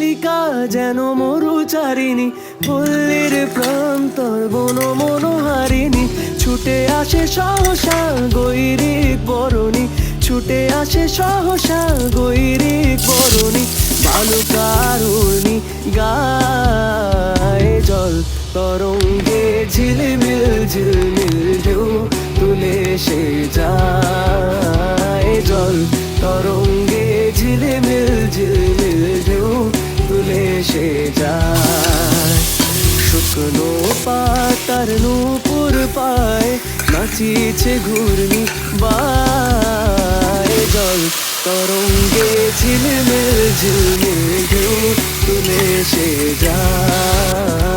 বালিকা যেন মরুচারিণী, পল্লীর প্রান্তর বন মনোহারিণী। ছুটে আসে সহসা গৈরিক বরণী, ছুটে আসে সহসা গৈরিক বরণী। বালুকারুণী গায়ে জল তরঙ্গে ঝিলমিল ঝিলমিল ঢেউ তুলে সে যায়। জল তরঙ্গে ঝিলমিল ঝিলমিল ঢেউ তুলে সে যায়। শুকনো পাতার নূপুর পায় নাচিছে ঘূর্ণি বায়। জল তরঙ্গে ঝিলমিল ঝিলমিল ঢেউ তুলে সে যায়।